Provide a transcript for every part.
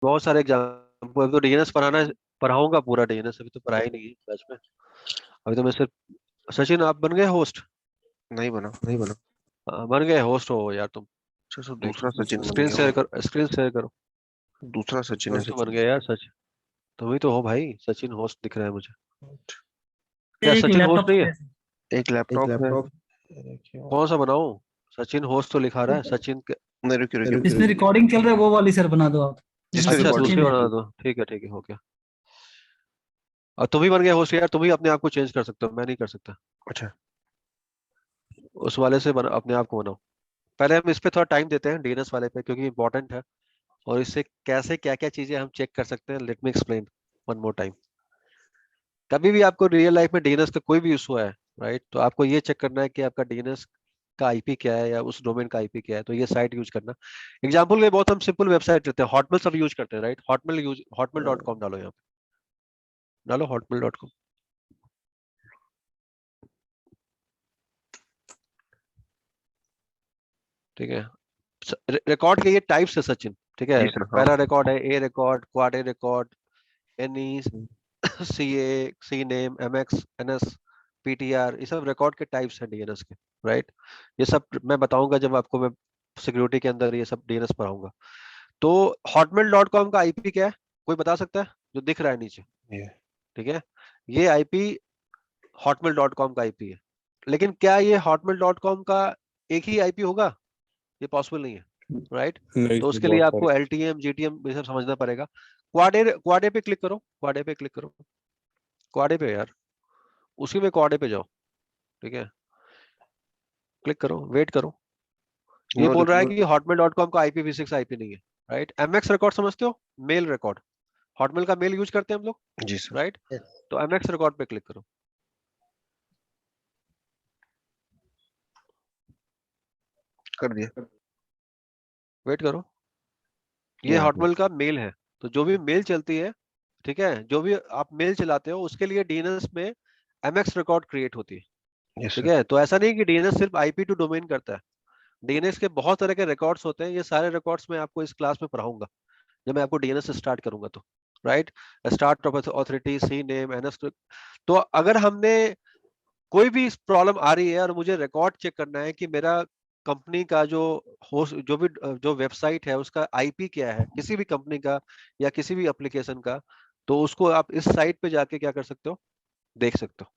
बहुत सारे एग्जाम्पल। अभी तो डीएनएस पढ़ाऊंगा पूरा डीएनएस, अभी तो पढ़ा ही नहीं है बैच में। अभी तो मैं सिर्फ। सचिन, आप बन गए होस्ट? नहीं बना, नहीं बना। बन गए होस्ट हो यार तुम। अच्छा, तो दूसरा देखो सचिन बन स्क्रीन गया शेयर होगा। करो, स्क्रीन शेयर करो। दूसरा सचिन है वही तो बन सचिन। गया यार सच। तुम ही तो हो भाई, सचिन होस्ट दिख रहा है मुझे। क्या एक सचिन लैपटॉप होस्ट नहीं है? एक एक लैपटॉप है। लैपटॉप देखिए। कौन सा बनाऊं? सचिन होस्ट तो लिखा रहा है, सचिन के। नहीं, रुकिए रुकिए। इसमें रिकॉर्डिंग चल रहा है, वो वाली सर बना दो आप, जिसमें जिसमें अच्छा रिकॉर्डिंग। दूसरी सचिन है। बना दो, ठीक है हो गया। और तुम ही बन गए होस्ट यार, तुम ही अपने आप को चेंज कर सकते हो, मैं नहीं कर सकता। अच्छा। उस वाले से अपने आप को बनाओ। पहले हम इस पे थोड़ा टाइम देते हैं, डीएनएस वाले पे, क्योंकि इंपॉर्टेंट है। और इससे कैसे क्या क्या चीजें हम चेक कर सकते हैं, let me explain one more time. कभी भी आपको रियल लाइफ में डीएनएस का कोई भी इशू है, राइट, तो आपको ये चेक करना है कि आपका डीएनएस का आईपी क्या है या उस डोमेन का आईपी क्या है, तो ये साइट यूज करना। एग्जाम्पल के बहुत हम सिंपल वेबसाइट रहते हैं, हॉटमेल सब यूज करते हैं, राइट। हॉटमेल.com डालो यहाँ पे, डालो hotmail.com। ठीक है। रिकॉर्ड के ये टाइप्स है सचिन, ठीक जी है। सर, हाँ। पहला रिकॉर्ड है A record, quad A record, NE, C A, CNAME, MX, NS, PTR, ये सब रिकॉर्ड के टाइप्स हैं डीएनएस के, राइट। ये सब मैं बताऊंगा जब आपको मैं सिक्योरिटी के अंदर ये सब डीएनएस पढ़ाऊंगा। तो hotmail.com का आईपी क्या है, कोई बता सकता है? जो दिख रहा है नीचे, ये ठीक है, ये आईपी hotmail.com का आईपी है। लेकिन क्या ये hotmail.com का एक ही आईपी होगा? ये पॉसिबल नहीं है, राइट। नहीं तो सर, उसके लिए बहुत सारे। आपको एलटीएम जीटीएम ये सब समझना पड़ेगा। क्वाडे पे क्लिक करो, क्वाडे पे क्लिक करो, क्वाडे पे यार, उसी में क्वाडे पे जाओ, ठीक है। क्लिक करो, वेट करो। ये नो बोल रहा है रिकॉर्ड। कि hotmail.com का IPv6 आईपी नहीं है, राइट। एमएक्स रिकॉर्ड समझते हो? मेल रिकॉर्ड, हॉटमेल का मेल यूज करते हैं हम लोग, जी सर। राइट। तो एमएक्स रिकॉर्ड पे क्लिक करो, कर दिया। वेट करो। ये यहाँ पे। हॉटमेल का मेल है। तो जो भी मेल चलती है, ठीक है, जो भी आप मेल चलाते हो उसके लिए डीएनएस में एमएक्स रिकॉर्ड क्रिएट होती है, यस ठीक सर। है। तो ऐसा नहीं कि डीएनएस सिर्फ आईपी टू डोमेन करता है। डीएनएस के बहुत तरह के रिकॉर्ड्स होते हैं, ये सारे रिकॉर्ड्स मैं आपको इस क्लास में पढ़ाऊंगा जब मैं आपको डीएनएस स्टार्ट करूंगा तो, right. Start of authority, C name, NS. तो अगर हमने कोई भी प्रॉब्लम आ रही है और मुझे रिकॉर्ड चेक करना है कि मेरा कंपनी का जो होस्ट, जो भी जो वेबसाइट है उसका आईपी क्या है, किसी भी कंपनी का या किसी भी एप्लीकेशन का, तो उसको आप इस साइट पे जाके क्या कर सकते हो, देख सकते हो,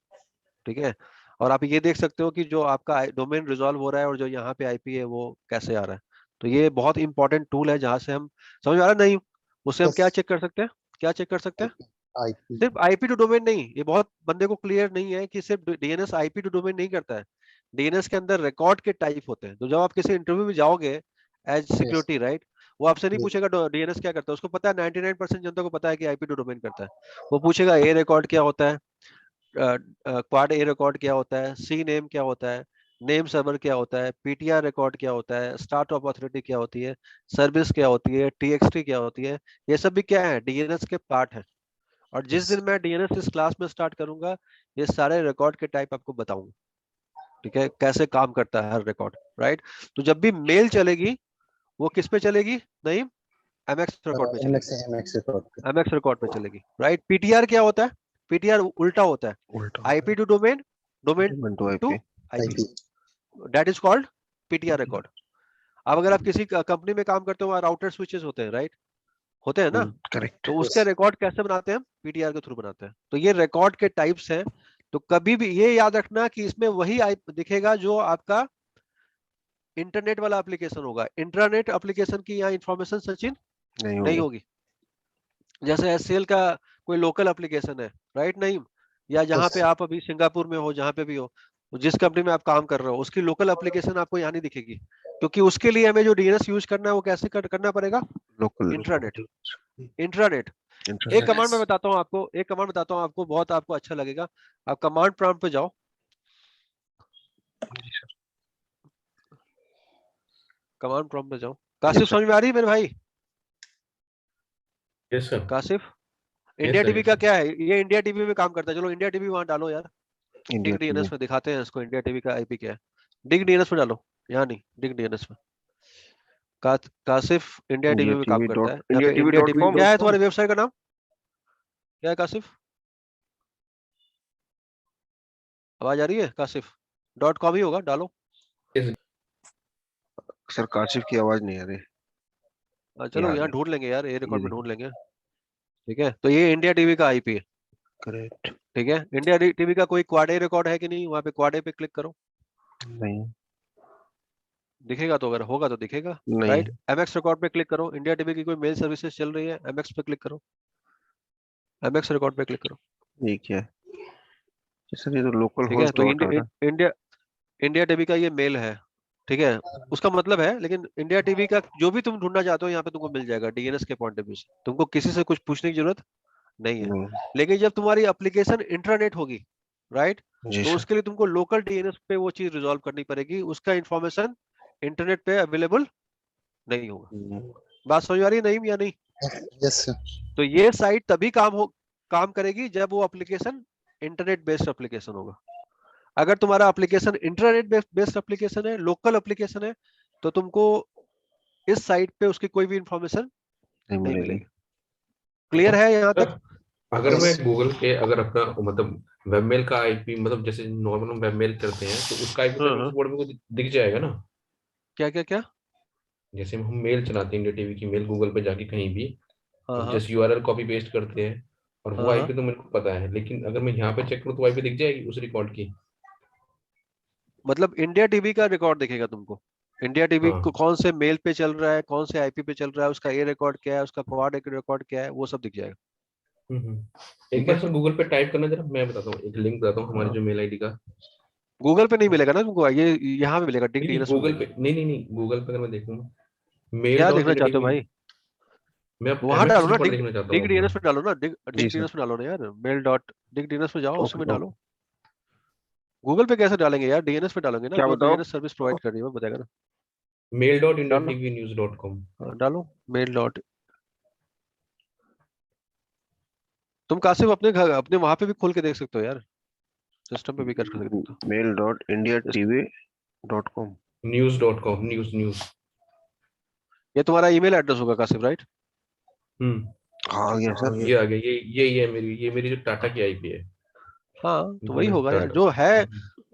ठीक है। और आप ये देख सकते हो कि जो आपका डोमेन रिजॉल्व हो रहा है और जो यहाँ पे आईपी है वो कैसे आ रहा है। तो ये बहुत इंपॉर्टेंट टूल है जहां से हम, समझ में आ रहा है नहीं, उससे हम यस। क्या चेक कर सकते हैं, क्या चेक कर सकते हैं? आईपी। सिर्फ आईपी टू डोमेन नहीं, ये बहुत बंदे को क्लियर नहीं है कि सिर्फ डीएनएस आईपी टू डोमेन नहीं करता है। डीएनएस के अंदर रिकॉर्ड के टाइप होते हैं। तो जब आप किसी इंटरव्यू में जाओगे एज यस। सिक्योरिटी, राइट, वो आपसे नहीं पूछेगा डीएनएस क्या करता है, उसको पता है 99% जनता को पता है कि आईपी टू डोमेन करता है। वो पूछेगा ए रिकॉर्ड क्या होता है, क्वाड ए रिकॉर्ड क्या होता है, सी नेम क्या होता है, नेम सर्वर क्या होता है, पीटीआर रिकॉर्ड क्या होता है, स्टार्ट ऑफ अथॉरिटी क्या होती है, सर्विस क्या होती है, टीएक्सटी क्या होती है। ये सब भी क्या है, डीएनएस के पार्ट है। और जिस यस। दिन मैं डीएनएस इस क्लास में स्टार्ट करूंगा, ये सारे रिकॉर्ड के टाइप आपको बताऊंगा, ठीक है, कैसे काम करता है हर रिकॉर्ड, राइट। तो जब भी मेल चलेगी वो किस पे चलेगी, नहीं, एमएक्स रिकॉर्ड पे चलेगी, एमएक्स रिकॉर्ड पे। एमएक्स रिकॉर्ड पे चलेगी, राइट। पीटीआर क्या होता है? पीटीआर उल्टा होता है, उल्टा होता आईपी टू डोमेन, है। Domain domain to to IP. IP, IP. That is called PTR record. अब अगर आप किसी कंपनी में काम करते हो, वहाँ राउटर स्विचेस होते हैं, राइट, होते हैं ना। करेक्ट। तो यस। उसके रिकॉर्ड कैसे बनाते हैं हम? पीटीआर के थ्रू बनाते हैं। तो ये रिकॉर्ड के टाइप्स हैं। तो कभी भी ये याद रखना कि इसमें वही दिखेगा जो आपका इंटरनेट वाला एप्लीकेशन होगा। इंटरनेट एप्लीकेशन की यहाँ इंफॉर्मेशन सचिन नहीं नहीं होगी। होगी। जैसे एचसीएल का कोई लोकल एप्लीकेशन है, राइट, नहीं, या जहाँ यस। पे आप अभी सिंगापुर में हो, जहाँ पे भी हो, जिस कंपनी में आप काम कर रहे हो, उसकी लोकल एप्लीकेशन आपको यहाँ नहीं दिखेगी, क्योंकि उसके लिए हमें जो डीएनएस यूज करना है वो कैसे करना पड़ेगा, लोकल। इंट्रानेट। इंट्रानेट। एक इंटरनेट। कमांड मैं बताता हूँ आपको, एक कमांड बताता हूँ आपको, बहुत आपको अच्छा लगेगा। आप कमांड प्रॉम्प्ट पे जाओ, जी सर। कमांड प्रॉम्प्ट पे जाओ। Yes Kashif sir. समझ में आ रही है मेरे भाई? Yes sir. Kashif, yes India sir. TV yes का सर। क्या है, ये इंडिया टीवी में काम करता है, चलो इंडिया टीवी वहां डालो यार। इंडिया डिग टीवी। डीएनएस में दिखाते हैं इसको, इंडिया टीवी का आईपी क्या है। डिग डीएनएस में डालो, यहाँ नहीं, डिग डीएनएस में। कासिफ इंडिया टीवी में काम करता है। यहाँ पे indiatv.com इंडिया टीवी क्या है तुम्हारी वेबसाइट का नाम, क्या है कासिफ? आवाज आ रही है? कासिफ .com ही होगा, डालो। सर काशिफ की आवाज नहीं आ रही। चलो आ यहाँ गई। ढूंढ लेंगे यार, ये रिकॉर्ड में देखिए। ढूंढ लेंगे। ठीक है, तो ये इंडिया टीवी का आईपी है। करेक्ट। ठीक है, इंडिया टीवी का कोई क्वाडे रिकॉर्ड है कि नहीं? वहाँ पे क्वाडे पे क्लिक करो, नहीं दिखेगा तो, अगर होगा तो दिखेगा। नहीं राइट, एमएक्स रिकॉर्ड पे क्लिक करो। इंडिया टीवी की कोई मेल सर्विसेज चल रही है, एमएक्स पे क्लिक करो, एमएक्स रिकॉर्ड पे क्लिक करो। ये क्या है? सर ये तो लोकल ठीक है, होस्ट तो बता रहा है। इंडिया इंडिया टीवी का ये मेल है। ठीक है, उसका मतलब है, लेकिन इंडिया टीवी का जो भी तुम ढूंढना चाहते हो यहाँ पे तुमको मिल जाएगा डीएनएस के पॉइंट ऑफ व्यू से। तुमको किसी से कुछ पूछने की जरूरत नहीं है। नहीं। लेकिन जब तुम्हारी एप्लीकेशन इंटरनेट होगी, राइट, जी तो सर। उसके लिए तुमको लोकल डीएनएस पे वो चीज रिजॉल्व करनी पड़ेगी। उसका इंफॉर्मेशन इंटरनेट पे अवेलेबल नहीं होगा। बात समझ आ रही है नहीं या नहीं? Yes sir. तो ये साइट तभी काम करेगी जब वो एप्लीकेशन इंटरनेट बेस्ड एप्लीकेशन होगा। अगर तुम्हारा एप्लीकेशन इंटरनेट बेस्ड एप्लीकेशन है, लोकल एप्लीकेशन है, तो तुमको इस साइट पे उसकी कोई भी इंफॉर्मेशन नहीं नहीं मिलेगी। मिलेगी। क्लियर है यहाँ तक? अगर मैं गूगल पे अगर अपना मतलब वेबमेल का आईपी मतलब जैसे नॉर्मल हम वेबमेल करते हैं तो उसका आईपी हाँ, तो हाँ। बोर्ड में को दिख जाएगा ना। क्या क्या क्या? जैसे हम मेल चलाते हैं इंडिया टीवी की मेल गूगल पे जाके कहीं भी हाँ, तो हाँ, जैसे यूआरएल कॉपी पेस्ट करते हैं और वो हाँ, हाँ। आईपी तो मेरे को पता है लेकिन अगर मैं यहाँ पे चेक करूँ तो आईपी दिख जाएगी उस रिकॉर्ड की। मतलब इंडिया टीवी का रिकॉर्ड दिखेगा तुमको। इंडिया टीवी को हाँ। कौन से मेल पे चल रहा है, कौन से आईपी पे चल रहा है, उसका ए रिकॉर्ड क्या है, उसका क्वाड रिकॉर्ड क्या है, वो सब दिख जाएगा। एक ठीक बार है, सर गूगल पे टाइप करना जरा मैं बताता हूँ एक लिंक बताता हूँ हमारे हाँ। जो मेल आईडी का। गूगल पे नहीं मिलेगा ना तुमको, ये यहाँ पे मिलेगा, डिग नहीं नहीं डीएनएस में गूगल मिलेगा। पे नहीं गूगल पे अगर मैं देखूँ मेल क्या डॉट देखना इंडिया चाहते हो टीवी भाई? मैं अब वहां एमएक्स डालो ना, रिकॉर्ड डिग देखना चाहता हूँ डिग अपना। डीएनएस में डालो ना, जी डिग सर। डीएनएस में डालो ना यार, मेल डॉट डिग डीएनएस में जाओ, उसमें ओके डालो। ओके। गूगल पे कैसे डालेंगे यार? डीएनएस पे डालोगे ना, क्या जो बताओ? डीएनएस सर्विस प्रोवाइड कर रही है वो बताएगा ना। मेल डॉट इंडिया डालो, टीवी न्यूज डॉट कॉम। हाँ, डालो मेल डॉट। तुम कासिम अपने घर अपने वहां पे भी खोल के देख सकते हो यार, सिस्टम पे भी कर सकते हो। mail.indiatv.com। News dot com news news. ये तुम्हारा ईमेल एड्रेस होगा कासिम, राइट? हाँ आ गया सर। ये आ गया ये मेरी जो टाटा की आईपी है हाँ, तो जो वही मैं होगा यार, टाटा।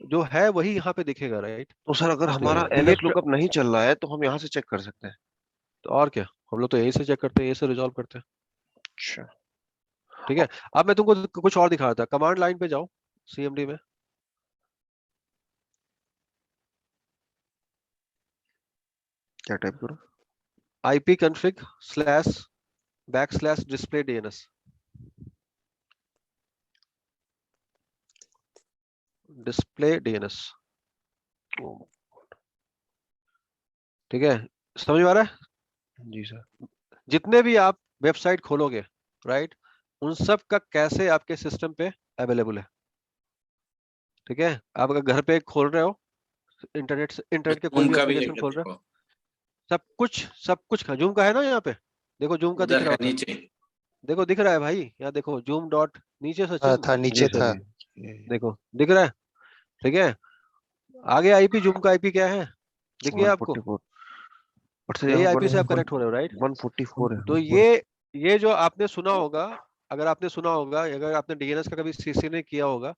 जो है वही यहाँ पे दिखेगा, राइट? तो सर अगर हमारा तो ये एमएक्स लुकअप नहीं चल रहा है तो हम यहाँ से चेक कर सकते हैं। तो और क्या, हम लोग तो यहीं से चेक करते हैं, यहीं से रिजॉल्व करते हैं। अच्छा। ठीक है, अब मैं तुमको कुछ और दिखा रहा था। कमांड लाइन पे जाओ, सीएमडी में। क्या टाइप करो? ipconfig/\display DNS। Display DNS। ठीक है, समझ में आ रहा है? जी सर। जितने भी आप वेबसाइट खोलोगे, राइट, उन सब का कैसे आपके सिस्टम पे अवेलेबल है। ठीक है, आप अगर घर पे खोल रहे हो, इंटरनेट के कोई भी उनका भी एप्लीकेशन लेकर खोल रहे हो, देखो सब कुछ जूम का है ना यहाँ पे। देखो जूम का दिख उधर रहा है होगा, नीचे। देखो दिख रहा है भाई, यहाँ देखो जूम डॉट नीचे हाँ सचिन, था, जी नीचे सर था। ये देखो दिख रहा है। ठीक है, आगे आईपी, जूम का आईपी क्या है, दिख गया आपको? 144। और सर यही यहाँ आईपी से आप पर कनेक्ट हो रहे हो, राइट? 144 है। तो ये जो आपने सुना होगा, अगर आपने सुना होगा, अगर आपने डीएनएस का कभी सीसी ने किया होगा,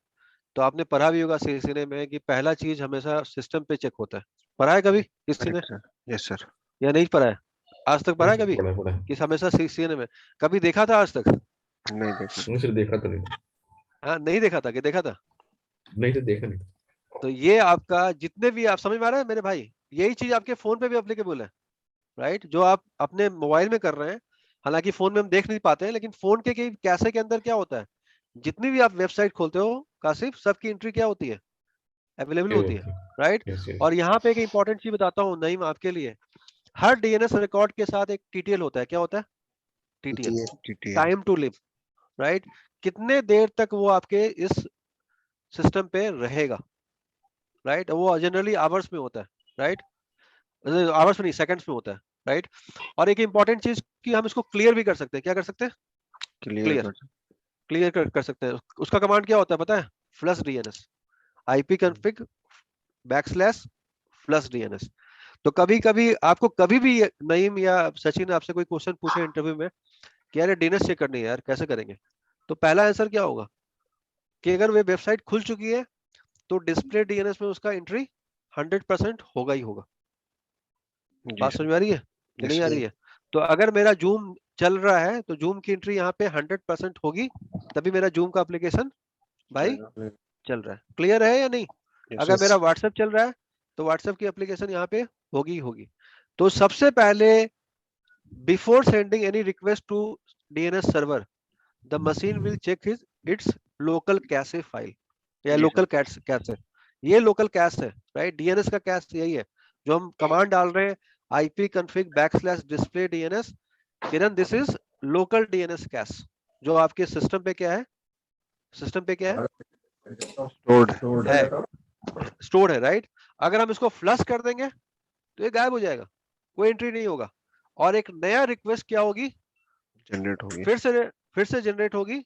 तो आपने पढ़ा भी होगा सीसीएनए में कि पहला चीज हमेशा सिस्टम पे चेक होता है। पढ़ा है कभी किसी ने करेक्ट सर। Yes sir. या नहीं पढ़ा है? आज तक पढ़ा है कभी बड़ा कि हमेशा सीसीएनए में? कभी देखा था आज तक? नहीं देखा। नहीं सिर्फ देखा तो नहीं था। हाँ, नहीं देखा था कि देखा था? नहीं तो देखा नहीं। तो ये आपका जितने भी, आप समझ में आ रहा है मेरे भाई, यही चीज आपके फोन पे भी एप्लीकेबल है, राइट? जो आप अपने मोबाइल में कर रहे हैं, हालांकि फोन में हम देख नहीं पाते हैं, लेकिन फोन के कैसे के अंदर क्या होता है, जितनी भी आप वेबसाइट खोलते हो कासिफ, सबकी एंट्री क्या होती है? अवेलेबल ये होती है, होती है। राइट? Yes yes. और यहाँ पे एक इंपॉर्टेंट चीज बताता हूँ नईम आपके लिए। हर डीएनएस रिकॉर्ड के साथ एक टीटीएल होता है। क्या होता है? TTL, TTL. Time to live, right? कितने देर तक वो आपके इस सिस्टम पे रहेगा, राइट? वो जनरली आवर्स में होता है, राइट? आवर्स में नहीं, सेकंड्स में होता है, राइट? और एक इंपॉर्टेंट चीज कि हम इसको क्लियर भी कर सकते हैं। क्या कर सकते हैं? क्लियर क्लियर, कर। कर सकते हैं। उसका कमांड क्या होता है पता है? Flush DNS, ipconfig \flush DNS. तो कभी कभी आपको कभी भी नईम या सचिन आपसे कोई क्वेश्चन पूछे इंटरव्यू में कि यार डीएनएस चेक करनी है यार, कैसे करेंगे, तो पहला आंसर क्या होगा कि अगर वे वेबसाइट खुल चुकी है तो डिस्प्ले डीएनएस में उसका एंट्री 100% होगा ही होगा। जी बात सर। समझ में आ रही है कि Yes, नहीं आ sir. रही है? तो अगर मेरा जूम चल रहा है तो जूम की एंट्री यहाँ पे 100% होगी, तभी मेरा जूम का एप्लीकेशन भाई चल रहा है। क्लियर है या नहीं? Yes, अगर sir. मेरा व्हाट्सएप चल रहा है तो व्हाट्सएप की एप्लीकेशन यहाँ पे होगी ही होगी। तो सबसे पहले before sending any request to DNS server, the machine will check its local cache file या जी लोकल कैशे। ये लोकल कैश है, राइट? डीएनएस का कैश यही है जो हम कमांड डाल रहे हैं, IP config \display DNS। Kiran, this is local DNS cache जो आपके सिस्टम पे क्या है, सिस्टम पे क्या है, Stored. है स्टोर्ड है, राइट? अगर हम इसको फ्लश कर देंगे तो ये गायब हो जाएगा, कोई एंट्री नहीं होगा, और एक नया रिक्वेस्ट क्या होगी, Generate होगी। फिर से जनरेट होगी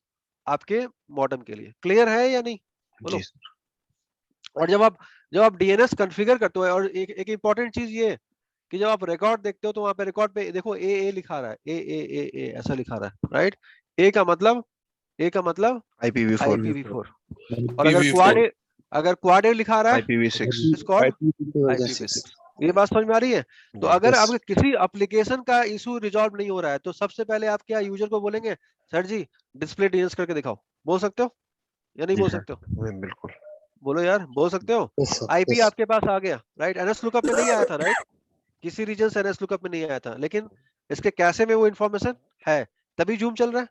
आपके मॉडेम के लिए। क्लियर है या नहीं? बोलो। जी सर। और जब आप डीएनएस कॉन्फ़िगर करते हो, और एक इंपॉर्टेंट चीज ये है कि जब आप रिकॉर्ड देखते हो तो वहां पे रिकॉर्ड पे देखो ए लिखा रहा है, ए ऐसा लिखा रहा है, राइट? ए का मतलब IPv4 IPv4, और अगर क्वाड ए लिखा रहा है IPv6 इस कॉड IPv6। ये बात समझ में आ रही है? तो जी। अगर आपके किसी एप्लीकेशन का इशू रिजॉल्व नहीं हो रहा है तो सबसे पहले आप क्या यूजर को बोलेंगे, सर जी डिस्प्ले डीएनएस करके दिखाओ। बोल सकते हो या नहीं जी बोल सर। सकते हो? बिल्कुल। बोलो यार, बोल सकते हो? आईपी आपके पास आ गया, राइट? एनएस लुकअप में नहीं आया था, राइट? किसी रीजन से एनएस लुकअप में नहीं आया था, लेकिन इसके कैशे में वो इन्फॉर्मेशन है, तभी जूम चल रहा है।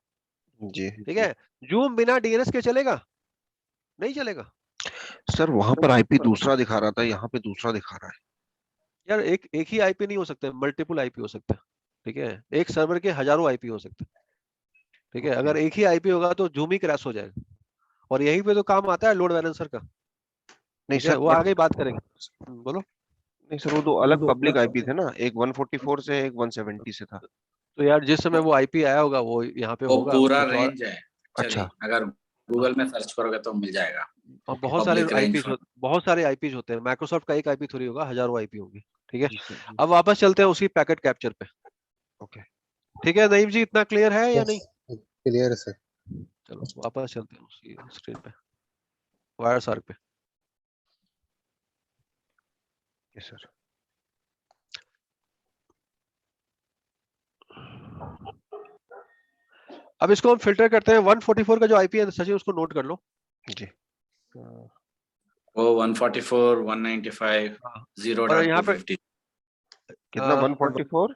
जी ठीक है, जूम बिना डीएनएस के चलेगा? नहीं चलेगा सर, वहां पर आईपी दूसरा दिखा रहा था, यहाँ पे दूसरा दिखा रहा है। यार। एक ही आईपी नहीं हो सकते, मल्टीपल आईपी हो सकते हैं। ठीक है, एक सर्वर के हजारों आईपी हो सकते हैं। ठीक है, अगर एक ही आईपी होगा तो जूम ही क्रैश हो जाएगा, और यहीं पे तो काम आता है लोड बैलेंसर का। नहीं ठीक है, सर, वो आगे बात करेंगे। बोलो। नहीं सर, वो दो अलग पब्लिक आईपी थे ना, एक 144 से एक 170 से था। तो यार जिस समय वो आईपी आया होगा वो यहाँ पे वो होगा पूरा कुछ और। रेंज है। अच्छा। अगर गूगल में सर्च करोगे तो मिल जाएगा। और बहुत सारे Public range आईपीज होते हैं, माइक्रोसॉफ्ट का एक आईपी थोड़ी होगा, हजारों आईपी होंगे। ठीक है, जी सर, जी। अब वापस चलते हैं उसी पैकेट कैप्चर पे। ओके। ठीक है नईम जी, इतना क्लियर है या नहीं? क्लियर है सर। चलो वापस चलते हैं उसी स्क्रीन पे, वायर सार्क पे। Yes sir. अब इसको हम फिल्टर करते हैं। 144 का जो आईपी है सचिन, उसको नोट कर लो जी। वो 144, 195, हाँ। 0.250, और यहाँ पे कितना? 144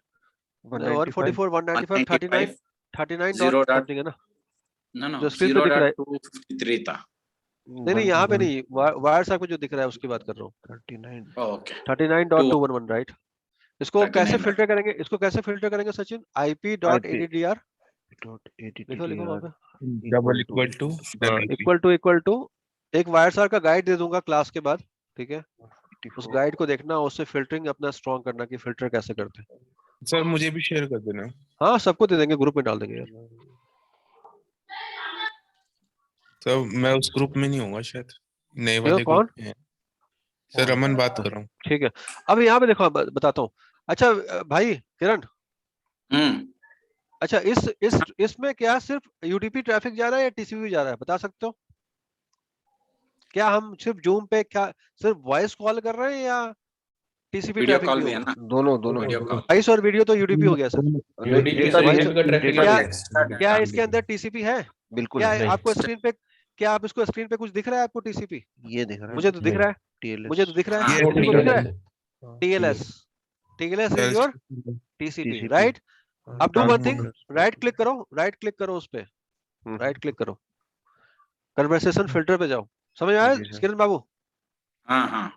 144 195 39 39 डॉट 0. समथिंग है ना, no, जो स्क्रीन पे दिख रहा है। 0.253 था। नहीं यहाँ पे नहीं, वायर सार्क पे जो दिख रहा है उसकी बात कर रहा हूँ। 39 ओके 39.211, राइट? इसको 39 कैसे फिल्टर करेंगे, सचिन? IP.addr लिखो वहाँ पे, double equal to equal to एक वायर सार्क का गाइड दे दूंगा क्लास के बाद। ठीक है, उस गाइड को देखना, उससे फिल्टरिंग अपना स्ट्रॉन्ग करना कि फिल्टर कैसे करते हैं। सर मुझे भी शेयर कर देना। हाँ सबको दे देंगे, ग्रुप में डाल देंगे यार। सर मैं उस ग्रुप में नहीं होऊंगा शायद, नए वाले कौन? ग्रुप में है। सर रमन बात कर रहा हूँ। ठीक है, अब यहाँ पे देखो बताता हूँ। अच्छा भाई किरण, अच्छा इसमें क्या सिर्फ यूडीपी ट्रैफिक जा रहा है या टीसीपी जा रहा है, बता सकते हो? क्या हम सिर्फ जूम पे क्या सिर्फ वॉइस कॉल कर रहे हैं या टीसीपी वीडियो ट्रैफिक कॉल भी भी है होगा? ना, दोनों वीडियो कॉल। वॉइस और वीडियो तो यूडीपी हो गया सर। यूडीपी का ट्रैफिक क्या इसके अंदर टीसीपी है? बिल्कुल क्या है। आपको स्क्रीन पे, क्या आप इसको स्क्रीन पे कुछ दिख रहा है आपको टीसीपी? ये दिख रहा है। मुझे तो दिख रहा है, TLS। मुझे तो दिख रहा है, हाँ, किसी को दिख रहा है? TLS TLS is your TCP, TCP। Right? अब do one thing, Transport। Right click करो उस पे, राइट क्लिक करो, कन्वर्सेशन फिल्टर पे जाओ। समझ आया जी सर। किरण बाबू? हाँ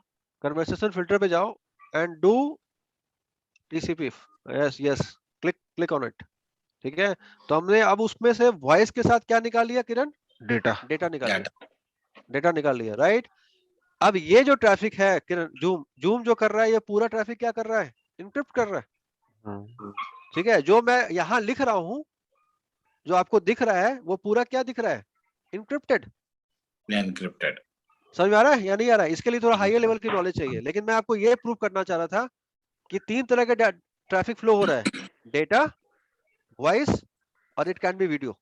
कन्वर्सेशन फिल्टर पे जाओ and do TCP. Yes click on it. ठीक है, तो हमने अब उसमें से वॉइस के साथ क्या निकाल लिया किरण? डेटा निकाल लिया, राइट? अब ये जो ट्रैफिक है किरण, जूम जो कर रहा है, ये पूरा ट्रैफिक क्या कर रहा है? इनक्रिप्ट कर रहा है। ठीक है, जो मैं यहाँ लिख रहा हूँ, जो आपको दिख रहा है, वो पूरा क्या दिख रहा है? इनक्रिप्टेड। समझ में आ रहा है या नहीं आ रहा है? इसके लिए थोड़ा हाईयर लेवल की नॉलेज चाहिए, लेकिन मैं आपको ये प्रूव करना चाह रहा था कि 3 तरह का ट्रैफिक फ्लो हो रहा है, डेटा, वॉइस और इट कैन बी वीडियो।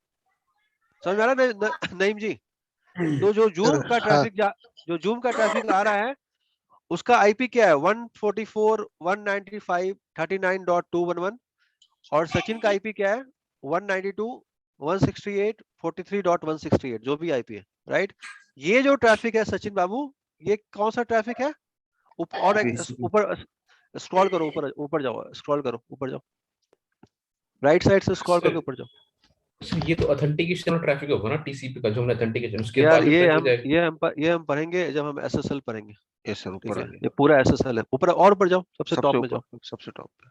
समझ में आ रहा है नईम जी? तो जो जूम का ट्रैफिक जो जूम का ट्रैफिक आ रहा है उसका आईपी क्या है? 144.195.39.211 और सचिन का आईपी क्या है? 192.168.43.168 जो भी आईपी है, राइट? ये जो ट्रैफिक है सचिन बाबू, ये कौन सा ट्रैफिक है? और ऊपर स्क्रॉल करो, ऊपर जाओ, स्क्रॉल करो, ऊपर जाओ, राइट साइड से स्क्रॉल करके ऊपर जाओ। ये तो ऑथेंटिकेशन ट्रैफिक होगा ना, टीसीपी का जो हमने ऑथेंटिकेशन, उसके यार बाद जो ये ट्रैफिक हम जाएगा। ये हम पढ़ेंगे जब हम एसएसएल पढ़ेंगे। ये सर ठीक ऊपर है, आ गया, ये पूरा एसएसएल है। ऊपर और ऊपर जाओ, सबसे सबसे टॉप में जाओ, ऊपर, सबसे टॉप पे।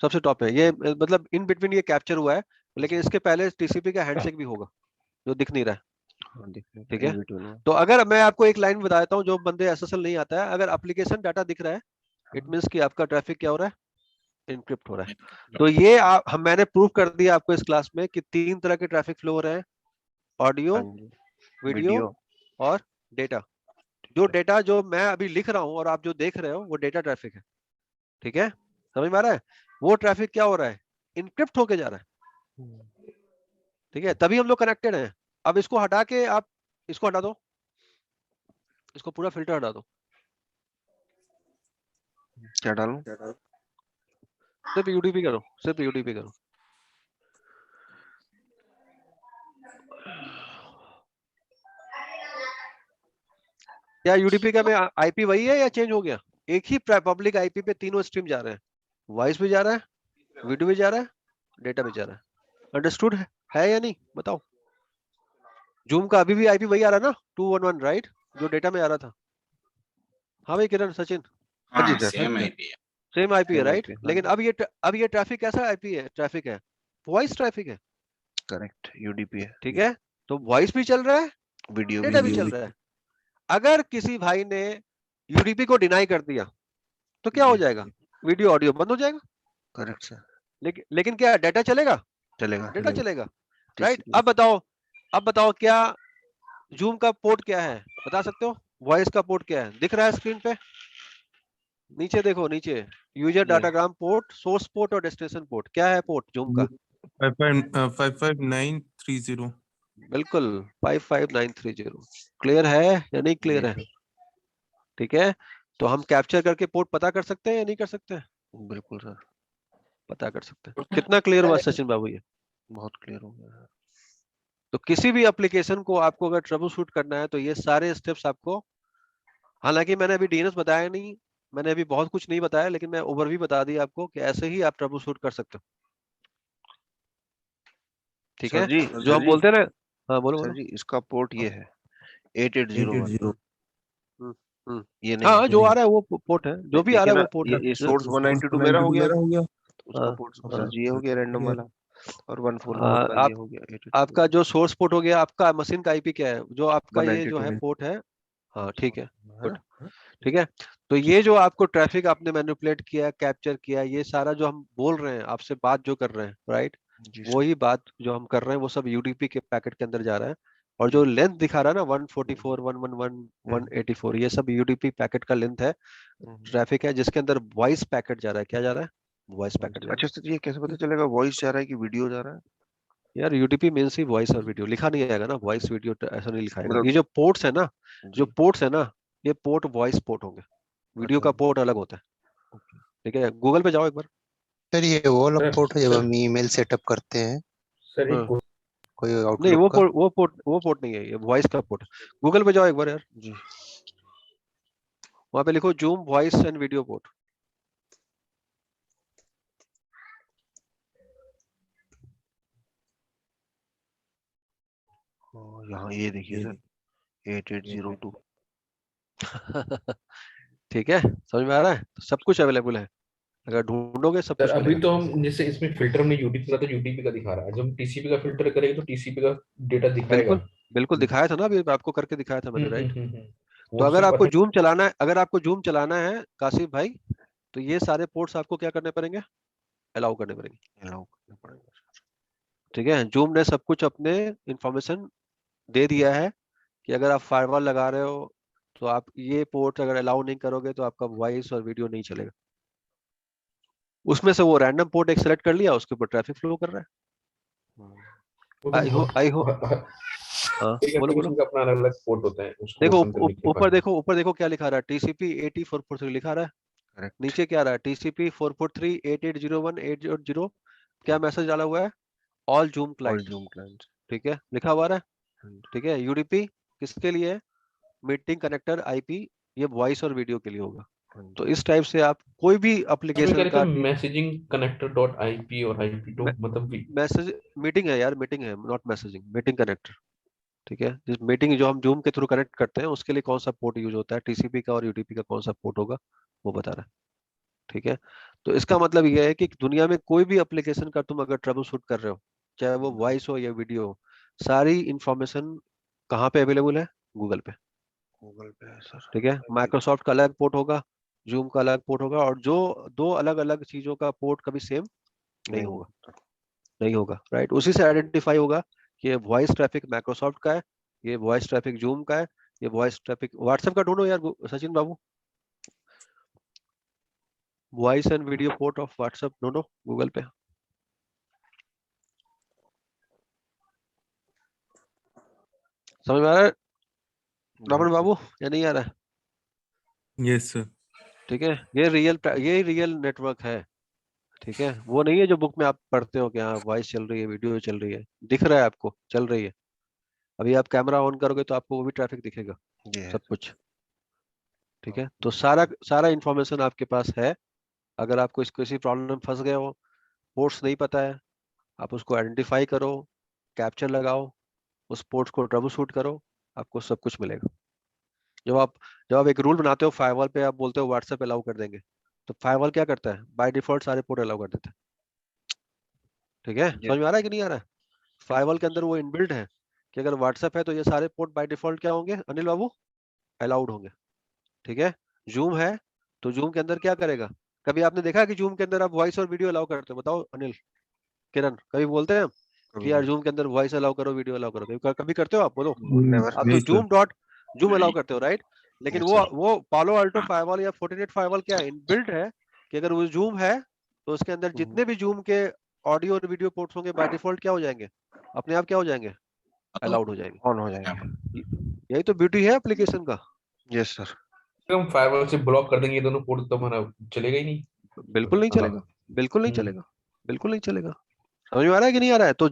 सबसे टॉप है ये, मतलब इन बिटवीन ये कैप्चर हुआ है, लेकिन इसके पहले टीसीपी का हैंडशेक भी होगा जो दिख नहीं रहा है। हाँ दिख रहा ठीक है, है, in between है। तो अगर मैं आपको एक लाइन बता देता हूँ, जो बंदे एसएसएल नहीं आता है, अगर एप्लीकेशन डाटा दिख रहा है, इट मींस कि आपका ट्रैफिक क्या हो रहा है? इनक्रिप्ट हो रहा है। तो ये मैंने प्रूव कर दिया आपको इस क्लास में कि 3 तरह के ट्रैफिक फ्लो हो रहे हैं, ऑडियो, हाँ जी, वीडियो और डेटा। जो डेटा जो मैं अभी लिख रहा हूँ और आप जो देख रहे हो वो डेटा ट्रैफिक है। ठीक है, समझ में आ रहा है? वो ट्रैफिक क्या हो रहा है? इनक्रिप्ट होके जा रहा है। ठीक है, तभी हम लोग कनेक्टेड हैं। अब इसको हटा के आप इसको हटा दो, इसको पूरा फिल्टर हटा दो, क्या डालूं? सिर्फ यूडीपी करो, सिर्फ यूडीपी करो। क्या यूडीपी का में आईपी वही है या चेंज हो गया? एक ही पब्लिक आईपी पे तीनों स्ट्रीम जा रहे हैं, वॉइस भी जा रहा है, वीडियो भी जा रहा है, डेटा भी जा रहा है। अंडरस्टूड है या नहीं बताओ? जूम का अभी भी आईपी वही आ रहा है ना, 211, राइट, जो डेटा में आ रहा था। हाँ भाई किरण, सचिन, हाँ जी हाँ सर, सेम आईपी है। सेम आईपी है, सेम राइट? IP, हाँ लेकिन जी, अब ये ट्रैफिक कैसा आईपी है? ट्रैफिक है, वॉइस ट्रैफिक है। करेक्ट, यूडीपी है। ठीक है, तो वॉइस भी चल रहा है, वीडियो डेटा भी भी। चल रहा है। अगर किसी भाई ने यूडीपी को डिनाई कर दिया तो क्या हो जी, जाएगा? वीडियो ऑडियो बंद हो जाएगा, करेक्ट सर, लेकिन क्या डेटा चलेगा? चलेगा। डेटा चलेगा, राइट? TCP अब बताओ क्या जूम का पोर्ट क्या है? बता सकते हो? वॉइस का पोर्ट क्या है? दिख रहा है स्क्रीन पे? नीचे देखो, नीचे यूजर ये डाटाग्राम पोर्ट, सोर्स पोर्ट और डेस्टिनेशन पोर्ट। क्या है पोर्ट जूम का? 55930। बिल्कुल 55930। क्लियर है या नहीं क्लियर है? ठीक है, तो हम कैप्चर करके पोर्ट पता कर सकते हैं या नहीं कर सकते हैं? बिल्कुल सर, पता कर सकते हैं। कितना क्लियर हुआ सचिन बाबू ये? बहुत क्लियर हो गया है। तो किसी भी एप्लीकेशन को आपको अगर ट्रबल शूट करना है तो ये सारे स्टेप्स आपको, हालांकि मैंने अभी डीएनएस बताया नहीं, मैंने अभी बहुत कुछ नहीं बताया, लेकिन मैं ओवरव्यू बता दिया आपको कि ऐसे ही आप ट्रबल शूट कर सकते हो। ठीक सर है, जी, जो हम बोलते हैं ना, हाँ बोलो सर बोलो। जी इसका पोर्ट ये है 8801, हम्म, हम्म। ये नहीं हाँ है। जो आ रहा है वो पोर्ट है, जो भी आ देखिए रहा है ना, वो पोर्ट है। ये सोर्स 192 मेरा हो गया, उसका हाँ, पोर्ट सर हाँ, जी ये हो गया रैंडम वाला, और 144 हाँ, का ये हो गया 82। आपका जो सोर्स पोर्ट हो गया, आपका मशीन का आईपी क्या है? जो आपका ये जो 192 है पोर्ट है, हाँ ठीक है, है गुड। ना? ठीक है, तो ये जो आपको ट्रैफिक आपने मैनिपुलेट किया, कैप्चर किया, ये सारा जो हम बोल रहे हैं, आपसे बात जो कर रहे हैं, राइट, जी सर, वही बात जो हम कर रहे हैं वो सब यूडीपी के पैकेट के अंदर जा रहा है। और जो लेंथ दिखा रहा है ना 144, 111, 184, ये सब यूडीपी पैकेट का लेंथ है, ट्रैफिक है, जिसके अंदर वॉइस पैकेट जा रहा है। क्या जा रहा है? वॉइस पैकेट जा रहा अच्छा सर ये कैसे पता चलेगा वॉइस जा रहा है कि वीडियो जा रहा है? है। यार यूडीपी मींस ही वॉइस और वीडियो, लिखा नहीं आएगा ना वॉइस वीडियो, ऐसा नहीं लिखाएगा। मतलब ये जो पोर्ट्स है ना, जो जी, पोर्ट्स है ना, ये पोर्ट वॉइस पोर्ट होंगे, वीडियो अच्छा, का पोर्ट अलग होता है। ठीक है, गूगल पे जाओ एक बार। सर ये वो वाला सर पोर्ट है जब सर हम ईमेल सेटअप करते हैं सर एक हाँ, कोई नहीं आउटलुक का। वो पोर्ट नहीं है, ये वॉइस का पोर्ट है। गूगल पे जाओ एक बार यार, जी, वहां पे लिखो zoom voice and video port. यहाँ ये देखिए सर 8802। ठीक है, समझ में आ रहा है? तो सब कुछ अवेलेबल है, अगर ढूंढोगे सब सर कुछ अभी मिलेगा। तो हम जैसे इसमें फिल्टर हमने यूडीपी का, तो यूडीपी का दिखा रहा है, जब हम टीसीपी का फिल्टर करेंगे तो टीसीपी का डेटा दिखाएगा। बिल्कुल बिल्कुल दिखाया था ना, अभी आपको करके दिखाया था मैंने, राइट? हम्म। तो वो अगर सिर्फ आपको जूम चलाना है, अगर आपको जूम चलाना है काशिफ भाई, तो ये सारे पोर्ट्स आपको क्या करने पड़ेंगे? अलाउ करने पड़ेंगे। अलाउ करना पड़ेगा। ठीक है, जूम ने सब कुछ अपने इंफॉर्मेशन दे दिया है कि अगर आप फायरवॉल लगा रहे हो तो आप ये पोर्ट अगर अलाउ नहीं करोगे तो आपका वॉइस और वीडियो नहीं चलेगा। उसमें से वो रैंडम पोर्ट एक सेलेक्ट कर लिया, उसके ऊपर ट्रैफिक फ्लो कर रहा है। आई हो हाँ एक बोलो बोलो। एप्लीकेशन का अपना अलग अलग पोर्ट होता है, उसको देखो ओपन करने के ऊपर बाद। देखो, ऊपर देखो क्या लिखा रहा है, TCP 8443 लिखा रहा है। करेक्ट। नीचे क्या रहा है, TCP 443 8801 800, क्या मैसेज डाला हुआ है, all zoom all client, zoom clients. ठीक है, लिखा हुआ है। ठीक है, UDP किसके लिए है, मीटिंग कनेक्टर IP, ये वॉइस और वीडियो के लिए होगा। तो इस टाइप से आप कोई भी हमें कह एप्लीकेशन रहे थे का मैसेजिंग कनेक्टर डॉट IP और IP2 मतलब मैसेज, मीटिंग है यार, मीटिंग है, नॉट मैसेजिंग, मीटिंग कनेक्टर। ठीक है, जिस मीटिंग जो हम जूम के थ्रू कनेक्ट करते हैं उसके लिए कौन सा पोर्ट यूज होता है, TCP का और UDP का कौन सा पोर्ट होगा, वो बता रहा है। ठीक है, तो इसका मतलब ये है कि दुनिया में कोई भी एप्लीकेशन का तुम अगर ट्रबल शूट कर रहे हो, चाहे वो वॉइस हो या वीडियो हो, सारी इंफॉर्मेशन कहाँ पे अवेलेबल है, गूगल पे। गूगल पे है सर। ठीक है, माइक्रोसॉफ्ट का अलग पोर्ट होगा, जूम का अलग पोर्ट होगा, और जो दो अलग अलग चीजों का पोर्ट कभी सेम नहीं होगा, नहीं होगा, राइट। उसी से आइडेंटिफाई होगा कि ये वॉइस ट्रैफिक माइक्रोसॉफ्ट का है, ये वॉइस ट्रैफिक जूम का है, ये वॉइस ट्रैफिक व्हाट्सएप का ढूंढो यार सचिन बाबू, voice and video port of WhatsApp ढूंढो गूगल पे। समझ में आ रहा है रमन बाबू या नहीं आ रहा है? Yes sir. ठीक है, ये रियल नेटवर्क है। ठीक है, वो नहीं है जो बुक में आप पढ़ते हो कि हाँ वॉइस चल रही है, वीडियो चल रही है, दिख रहा है आपको चल रही है। अभी आप कैमरा ऑन करोगे तो आपको वो भी ट्रैफिक दिखेगा, ये है। सब कुछ। ठीक है, तो सारा सारा इंफॉर्मेशन आपके पास है। अगर आपको इसको किसी प्रॉब्लम में फंस गए हो, पोर्ट्स नहीं पता है, आप उसको आइडेंटिफाई करो, कैप्चर लगाओ, उस पोर्ट्स को ट्रबल शूट करो, आपको सब कुछ मिलेगा। जब आप जब आप एक रूल बनाते हो फायरवॉल पे, आप बोलते हो व्हाट्सएप अलाउ कर देंगे, तो फायरवॉल क्या करता है, बाय डिफॉल्ट सारे पोर्ट अलाउ कर देता है। ठीक है, ये समझ में आ रहा है कि नहीं आ रहा है? फायरवॉल के अंदर वो इनबिल्ट है कि अगर व्हाट्सएप है तो ये सारे पोर्ट बाय डिफॉल्ट क्या होंगे अनिल बाबू, अलाउड होंगे। ठीक है, जूम है तो जूम के अंदर क्या करेगा, कभी आपने देखा कि जूम के अंदर आप वॉइस और वीडियो अलाउ करते हो, बताओ अनिल किरण, कभी बोलते हैं हम कि यार जूम के अंदर वॉइस अलाउ करो, वीडियो अलाउ करो, कभी करते हो आप, बोलो। नेवर। आप तो नहीं सर। जूम अलाउ करते हो, राइट। लेकिन यस वो सर। वो पालो अल्टो फायरवॉल या फोर्टिनेट फायरवॉल क्या है, इनबिल्ट है कि अगर वो जूम है तो उसके अंदर जितने भी जूम के ऑडियो और वीडियो पोर्ट्स होंगे बाय डिफॉल्ट क्या हो जाएंगे, अपने आप क्या हो जाएंगे, अलाउड हो जाएंगे। ऑन हो जाएंगे। यही तो ब्यूटी है एप्लीकेशन का। Yes sir. हम फायरवॉल से ब्लॉक कर देंगे ये दोनों पोर्ट तो हमारा चलेगा ही नहीं। बिल्कुल नहीं हाँ। चलेगा, बिल्कुल नहीं हम्म। चलेगा, बिल्कुल नहीं चलेगा। समझ में आ रहा है कि नहीं आ रहा है? तो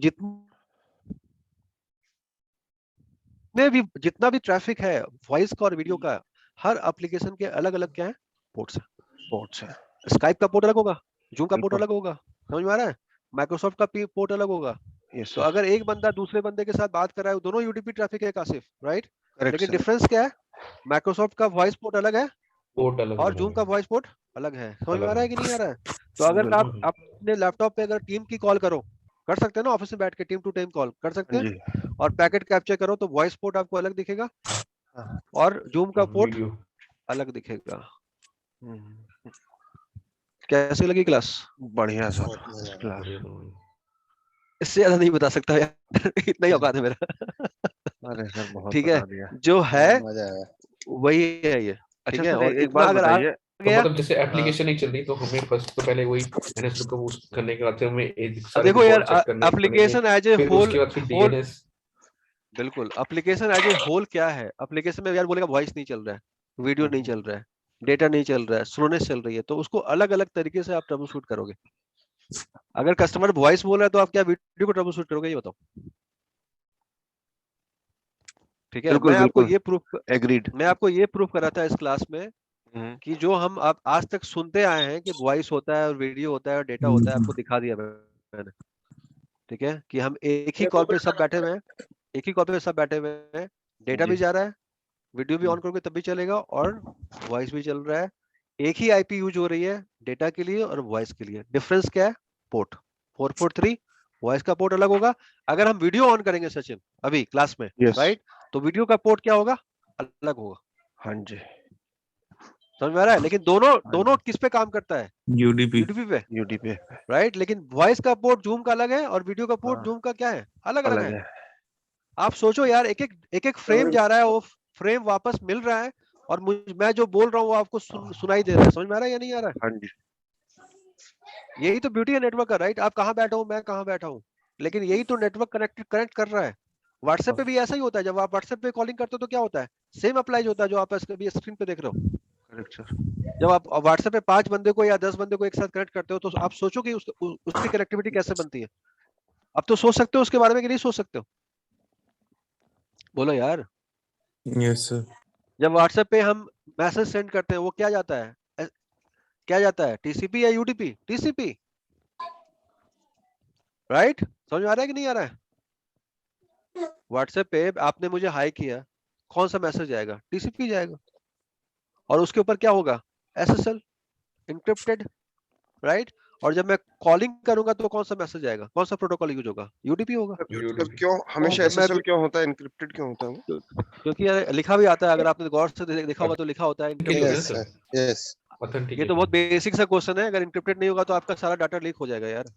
जितना भी ट्रैफिक है वॉइस का और वीडियो का, हर एप्लीकेशन के अलग अलग क्या है, पोर्ट्स है। पोर्ट्स है। स्काइप का पोर्ट अलग होगा, जूम का पोर्ट बिल्कुल। अलग होगा, समझ में आ रहा है, माइक्रोसॉफ्ट का पोर्ट अलग होगा। यस तो सर। अगर एक बंदा दूसरे बंदे के साथ बात कर रहा है, दोनों UDP ट्रैफिक है कासिफ, राइट। करेक्ट लेकिन सर। डिफरेंस क्या है, माइक्रोसॉफ्ट का वॉइस पोर्ट अलग है पोर्ट अलग और अलग जूम का वॉइस पोर्ट अलग है। समझ में आ अलग रहा है कि नहीं आ रहा है? तो अगर आप बिल्कुल। अपने लैपटॉप पे अगर टीम की कॉल करो, कर सकते हैं ना, ऑफिस में बैठ के टीम टू टीम कॉल कर सकते हैं, जी। और पैकेट कैप्चर करो तो वॉइस पोर्ट आपको अलग दिखेगा हाँ। और जूम का पोर्ट वीडियो अलग दिखेगा। हम्म, कैसी लगी क्लास? बढ़िया सर। बहुत मजा आया। क्लास। बढ़िया तो। इससे ज्यादा नहीं बता सकता यार इतना ही औकात है मेरा अरे सर बहुत ठीक है, बता दिया। जो है मजा आया। वही है ये। अच्छा ठीक है, सर और एक इतना बात अगर आ बताइए। तो गया, मतलब जैसे हाँ। एप्लीकेशन नहीं चल रही तो हमें फर्स्ट तो पहले वही NS को बूस्ट करने के बाद फिर हमें अब सारे देखो यार, रिकॉर्ड चेक करने पड़ेंगे, एप्लीकेशन एज ए फिर होल, उसके बाद फिर होल DNS। बिल्कुल, एप्लीकेशन एज ए होल क्या है, एप्लीकेशन में यार बोलेगा वॉइस नहीं चल रहा है, वीडियो नहीं चल रहा है, डेटा नहीं चल रहा है, स्लोनेस चल रही है, तो उसको अलग अलग तरीके से आप ट्रबल शूट करोगे। अगर कस्टमर वॉइस बोल रहा है तो आप क्या वीडियो को ट्रबल शूट करोगे, ये बताओ। ठीक है, बिल्कुल बिल्कुल। एग्रीड। मैं आपको ये प्रूफ करा था इस क्लास में कि जो हम आप आज तक सुनते आए हैं कि वॉइस होता है और वीडियो होता है और डेटा होता है, आपको दिखा दिया मैंने। ठीक है, कि हम एक ही कॉल पे सब बैठे हुए हैं, एक ही कॉल पे सब बैठे हुए हैं, डेटा जी। भी जा रहा है, वीडियो भी ऑन करोगे तब भी चलेगा और वॉइस भी चल रहा है। एक ही IP यूज हो रही है डेटा के लिए और वॉइस के लिए। डिफरेंस क्या है, पोर्ट 443 वॉइस का पोर्ट अलग होगा। अगर हम वीडियो ऑन करेंगे सचिन अभी क्लास में, यस। राइट, तो वीडियो का पोर्ट क्या होगा, अलग होगा। हाँ जी। समझ में आ रहा है? लेकिन दोनों हाँ दोनों किस पे काम करता है, UDP। UDP पे, यूडीपी। राइट। लेकिन वॉइस का पोर्ट जूम का अलग है और वीडियो का पोर्ट हाँ जूम का क्या है, अलग अलग अलग है। है। आप सोचो यार, एक एक फ्रेम जा रहा है, वो फ्रेम वापस मिल रहा है और मैं जो बोल रहा हूँ वो आपको सुनाई दे रहा है। समझ में आ रहा है या नहीं आ रहा है? हाँ जी। यही तो ब्यूटी है नेटवर्क का, राइट? आप कहाँ बैठा हूँ, मैं कहाँ बैठा हूँ, लेकिन यही तो नेटवर्क कनेक्ट कर रहा है। व्हाट्सएप पे भी ऐसा ही होता है, जब आप व्हाट्सएप पे कॉलिंग करते हो तो क्या होता है, सेम अप्लाई होता है जो आप अभी स्क्रीन पे देख रहे हो। Correct sir. जब आप व्हाट्सएप पे 5 बंदे को या 10 बंदे को एक साथ कनेक्ट करते हो तो आप सोचो कि उसकी कनेक्टिविटी कैसे बनती है। अब तो सोच सकते हो उसके बारे में कि नहीं सोच सकते हो? बोलो यार। Yes sir. जब व्हाट्सएप पे हम मैसेज सेंड करते हैं वो क्या जाता है, क्या जाता है, टीसीपी या यूडीपी? TCP, right? समझ में आ रहा है कि नहीं आ रहा है? व्हाट्सएप पे आपने मुझे हाई किया, कौन सा मैसेज जाएगा? टीसीपी जाएगा, और उसके ऊपर क्या होगा, एसएसएल, एन्क्रिप्टेड, राइट? और जब मैं कॉलिंग करूंगा तो कौन सा मैसेज आएगा, कौन सा प्रोटोकॉल यूज होगा? यूडीपी होगा। सर क्यों हमेशा जब मैं एसएसएल क्यों होता है, एनक्रिप्टेड क्यों होता है वो? क्योंकि यार लिखा भी आता है, अगर आपने गौर से देखा होगा तो लिखा होता है के लिए होता है encrypted। सर, यस ये तो ऑथेंटिकेशन। बहुत बेसिक सा क्वेश्चन है, अगर एन्क्रिप्टेड नहीं होगा तो आपका सारा डाटा लीक हो जाएगा यार।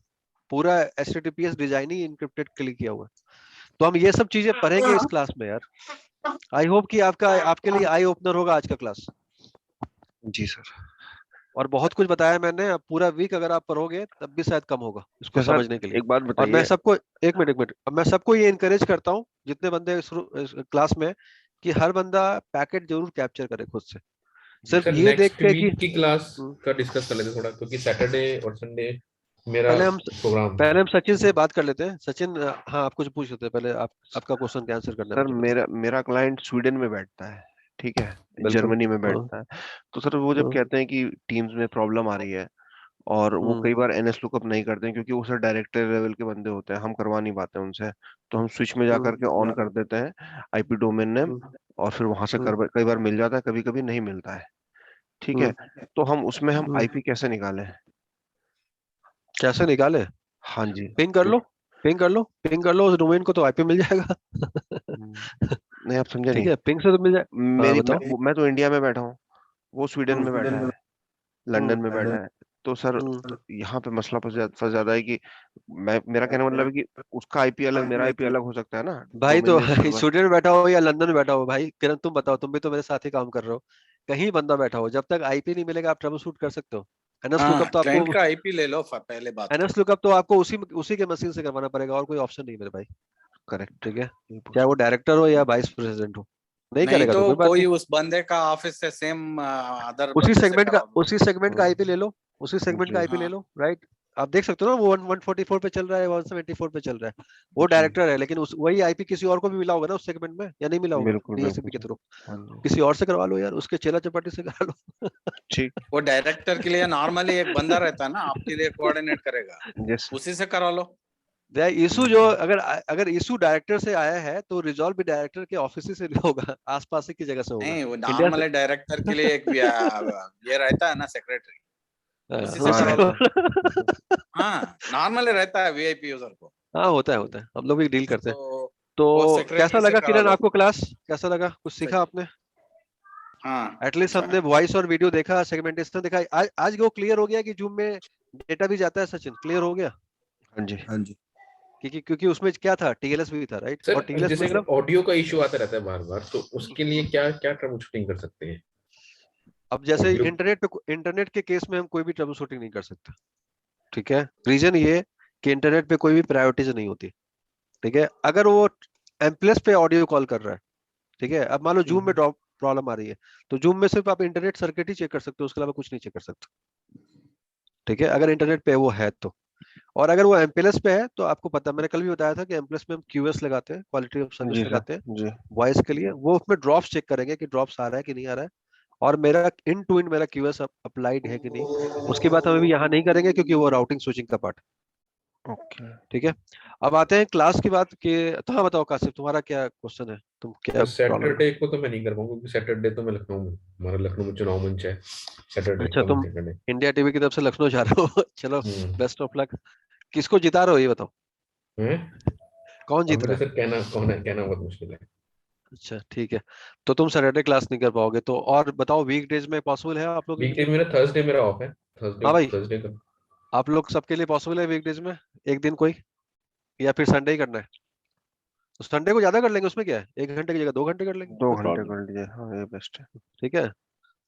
पूरा एचटीटीपीएस डिजाइन ही एन्क्रिप्टेड के लिए किया हुआ है। तो हम ये सब चीजें पढ़ेंगे इस क्लास में यार। आई होप कि आपके लिए आई ओपनर होगा आज का क्लास। जी सर। और बहुत कुछ बताया मैंने, अब पूरा वीक अगर आप पढ़ोगे तब भी शायद कम होगा इसको तो सर समझने के लिए। एक बात और मैं बताइए, सबको, एक मिनट, अब मैं सबको ये इनकरेज करता हूँ जितने बंदे इस क्लास में, कि हर बंदा पैकेट जरूर कैप्चर करे खुद से, सिर्फ सर ये देख नेक्स्ट के कि वीक की क्लास हम्म, का डिस्कस कर लेते थोड़ा, क्योंकि सैटरडे और संडे मेरा पहले हम प्रोग्राम है। पहले हम सचिन से बात कर लेते हैं। सचिन, हाँ आप कुछ पूछ लेते हैं पहले, आपका क्वेश्चन का आंसर करना है सर मुझे, बताइए। मेरा क्लाइंट स्वीडन में बैठता है, ठीक है, बिल्कुल। जर्मनी में हाँ, बैठता है। तो सर वो जब हाँ, कहते हैं कि टीम्स में प्रॉब्लम आ रही है, और वो हम्म, कई बार एनएस लुकअप नहीं करते हैं, क्योंकि वो सर डायरेक्टर लेवल के बंदे होते हैं, हम करवा नहीं पाते उनसे। तो हम स्विच में जा हम्म, करके ऑन कर देते हैं आईपी डोमेन नेम, हम्म, और फिर वहां से हम्म, कई बार मिल जाता है, कभी कभी नहीं मिलता है, ठीक है। हम्म, तो हम उसमें हम हम्म। आईपी कैसे निकालें? कैसे निकाले? हाँ जी। पिंग कर लो, पिंग कर लो, पिंग कर लो, उस डोमेन को तो आईपी मिल जाएगा। नहीं आप समझे ठीक नहीं। है, पिंग से तो मिल जाए। हाँ बताओ। मैं तो इंडिया में बैठा हूँ, वो स्वीडन में बैठा है, लंदन में बैठा है। तो सर हम्म। यहाँ पे मसला फंस जाता है कि मेरा कहने का मतलब है कि उसका आईपी अलग, मेरा आईपी अलग हो सकता है ना, भाई डोमेन तो नेम सर्वर। स्वीडन में बैठा हो या लंदन में बैठा हो, भाई किरण तुम बताओ, तुम भी तो मेरे साथ ही काम कर रहे हो। कहीं बंदा बैठा हो, जब तक आईपी नहीं मिलेगा आप ट्रबल शूट कर सकते हो। एनएस हाँ, लुकअप तो आपको क्लाइंट का आईपी ले लो पहले बात तो। एनएस लुकअप तो आपको उसी के मशीन से करवाना पड़ेगा, और कोई ऑप्शन नहीं है मेरे भाई। करेक्ट, ठीक है, ये पूछ चाहे वो रहा डायरेक्टर हो या वाइस प्रेसिडेंट हो, नहीं नहीं करेगा तो तो कोई बात कोई नहीं। उस बंदे का ऑफिस से सेम अदर उसी बंदे से सेगमेंट का करा दो। उसी सेगमेंट का आईपी ले लो, उसी हूँ। सेगमेंट का जी आईपी ले हाँ, लो, राइट? आप देख सकते हो ना, वो 144 पे चल रहा है, 174 पे चल रहा है, वो जी, डायरेक्टर है, लेकिन उस वही आईपी किसी और को भी मिला होगा ना उस सेगमेंट में, या नहीं मिला होगा बिल्कुल बिल्कुल डीएससीपी के सर। थ्रू? हाँ जी। किसी और से करवा लो यार, उसके चेला चपाटी से करा लो। ठीक। वो डायरेक्टर के लिए नॉर्मली एक बंदा रहता है ना, आपके लिए कोऑर्डिनेट करेगा, यस सर। उसी से करा लो। इशू जो अगर अगर इशू डायरेक्टर से आया है तो रिजॉल्व भी डायरेक्टर के ऑफिस ही से होगा, आसपास ही की जगह से होगा। नहीं, वो इंडिया से नॉर्मली डायरेक्टर के लिए एक ये रहता है ना, सेक्रेटरी, उसी से हाँ करा उससे लो। रहता है। हाँ, नॉर्मली रहता है वीआईपी यूजर को। हाँ होता है, हम लोग भी डील करते हैं। तो वो तो कैसा सेक्रेटरी से लगा करा किरण लो। आपको क्लास? कैसा लगा, कुछ सीखा आपने? हाँ, एटलीस्ट अच्छा हमने है। वॉइस और वीडियो देखा, सेगमेंटेशन देखा। आज वो क्लियर हो गया कि जूम में डेटा भी जाता है, सचिन क्लियर हो गया? हाँ जी। क्योंकि उसमें क्या था, टीएलएस भी था, राइट? और सर टीएलएस जैसे अगर मतलब, ऑडियो का इशू आता रहता है बार बार, तो उसके लिए क्या क्या ट्रबल शूटिंग कर सकते हैं? अब जैसे ऑडियो। इंटरनेट के केस में हम कोई भी ट्रबल शूटिंग नहीं कर सकते, ठीक है? रीजन ये कि इंटरनेट पे कोई भी प्रायोरिटीज नहीं होती, ठीक है? अगर वो एमप्लेस पे ऑडियो कॉल कर रहा है, ठीक है, अब मान लो जूम में ड्रॉप प्रॉब्लम आ रही है, तो जूम में सिर्फ आप इंटरनेट सर्किट ही चेक कर सकते हो, उसके अलावा कुछ नहीं चेक कर सकते, ठीक है? अगर इंटरनेट पे वो है तो। और अगर वो एमपीएलएस पे है तो आपको पता, मैंने कल भी बताया था कि एमपीएलएस में हम क्यूएस लगाते हैं, क्वालिटी ऑफ जी सर्विस सर। लगाते हैं जी। वॉइस के लिए। वो उसमें ड्रॉप्स चेक करेंगे कि ड्रॉप्स आ रहा है कि नहीं आ रहा है, और मेरा इन टू इन मेरा क्यूएस अप्लाइड है कि नहीं। उसकी बात हम अभी यहाँ नहीं करेंगे क्योंकि वो राउटिंग स्विचिंग का पार्ट, ओके। ठीक है? अब आते हैं क्लास की बात के। तो हाँ बताओ काशिफ, तुम्हारा क्या क्वेश्चन है, तुम क्या सर प्रॉब्लम है? सैटरडे को तो मैं नहीं कर पाऊंगा, क्योंकि सैटरडे तो मैं लखनऊ में, हमारा लखनऊ में चुनाव मंच है, सैटरडे अच्छा, कमिंग तुम सैटरडे। इंडिया टीवी की तरफ से लखनऊ जा रहे हो। चलो, हम्म। Best of luck. किसको जिता रहे हो ये बताओ, हैं? कौन जीत अभी तो रहा है? सर कहना कौन है, कहना बहुत मुश्किल है। अच्छा ठीक है, तो तुम सैटरडे क्लास नहीं कर पाओगे तो और बताओ वीकडेज में पॉसिबल है आप लोगों के वीकडे लिए? मेरा थर्सडे मेरा ऑफ है, थर्सडे हाँ भाई, थर्सडे का। आप लोग सबके लिए पॉसिबल है वीकडेज में एक दिन कोई, या फिर संडे ही करना है? तो संडे को ज्यादा कर लेंगे, उसमें क्या है, 1 घंटे की जगह 2 घंटे कर लेंगे, दो कोई घंटे प्रॉब्लम? कर लीजिए, हाँ ये बेस्ट है। ठीक है,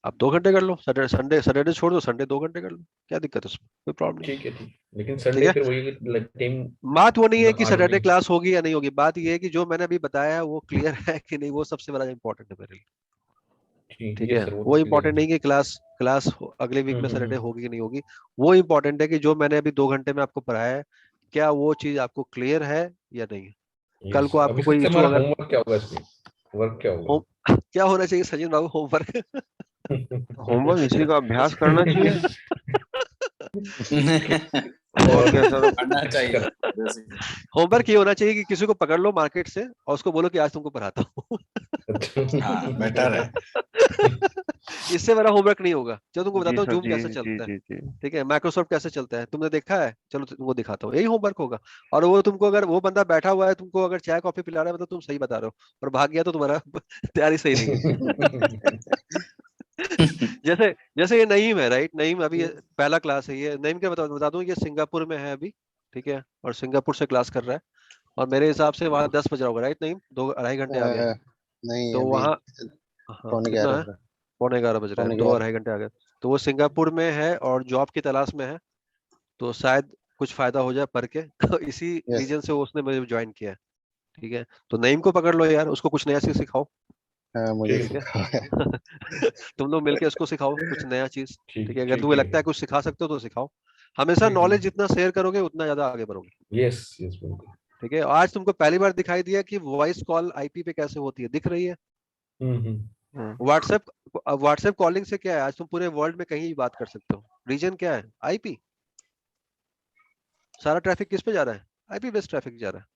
आप 2 घंटे कर लो, सैटरडे छोड़ दो, संडे 2 घंटे कर लो, क्या दिक्कत है उसमें, कोई प्रॉब्लम नहीं। ठीक है, लेकिन ठीक संडे है, फिर वही टीम बात वो नहीं है मतलब कि 8 सैटरडे बजे। क्लास होगी या नहीं होगी, बात ये है कि जो मैंने अभी बताया है वो क्लियर है कि नहीं, वो सबसे बड़ा इंपॉर्टेंट है मेरे लिए। ठीक ये है, सर वो वो तो क्लियर इंपॉर्टेंट है। नहीं कि क्लास अगले वीक में सैटरडे हम्म। होगी कि नहीं होगी, वो इंपॉर्टेंट है कि जो मैंने अभी 2 घंटे में आपको पढ़ाया है, क्या वो चीज आपको क्लियर है या नहीं है। कल यस, को अभी आपको कोई से इशू हमारा अगर होमवर्क क्या होगा इसमें, वर्क क्या होगा? होम क्या होना चाहिए सचिन बाबू, होमवर्क? होमवर्क इसी का अभ्यास करना चाहिए। और क्या सर? पढ़ना अच्छा चाहिए कर। basically। होमवर्क ये होना चाहिए कि किसी को पकड़ लो मार्केट से और उसको बोलो कि आज तुमको पढ़ाता हूँ। हाँ बेटर है। इससे बड़ा होमवर्क नहीं होगा। चलो तुमको जी बताता हूँ सर, जूम जी कैसे जी चलता है, जी जी। ठीक है, माइक्रोसॉफ्ट कैसे चलता है, तुमने देखा है, चलो तुमको दिखाता हूँ, यही होमवर्क होगा। और वो तुमको, अगर वो बंदा बैठा हुआ है तुमको अगर चाय कॉफी पिला रहा है, मतलब तुम सही बता रहे हो, और भाग गया तो तुम्हारा तैयारी सही नहीं है। जैसे जैसे ये नईम है, राइट, नईम अभी ये पहला क्लास है, ये नईम क्या बता दूं, ये सिंगापुर में है अभी, ठीक है, और सिंगापुर से क्लास कर रहा है, और मेरे हिसाब से वहाँ 10 बज रहा होगा, राइट नईम, 2 2.5 घंटे आ गया, नहीं तो अभी वहाँ, हाँ पौने कितना 11 है, हो रहा है। 11:15 बज रहा है, पौने 2 2.5 घंटे आ गए। तो वो सिंगापुर में है और जॉब की तलाश में है, तो शायद कुछ फायदा हो जाए पढ़ के। तो इसी यस रीजन से उसने मुझे ज्वाइन किया है। ठीक है, तो नईम को पकड़ लो यार, उसको कुछ नया चीज सिखाओ। हाँ मुझे ठीक ठीक है। सिखा है। तुम लोग मिलके उसको सिखाओ कुछ नया चीज। ठीक ठीक है, अगर ठीक तुम्हें है। लगता है कुछ सिखा सकते हो तो सिखाओ। हमेशा नॉलेज जितना शेयर करोगे उतना ज्यादा आगे बढ़ोगे। यस यस बिल्कुल। ठीक है, आज तुमको पहली बार दिखाई दिया कि वॉइस कॉल आईपी पे कैसे होती है, दिख रही है। हम्म। व्हाट्सएप व्हाट्सएप कॉलिंग से क्या है, आज तुम पूरे वर्ल्ड में कहीं भी बात कर सकते हो। रीजन क्या है, आईपी। सारा ट्रैफिक किस पे जा रहा है, आईपी बेस्ड ट्रैफिक जा रहा है।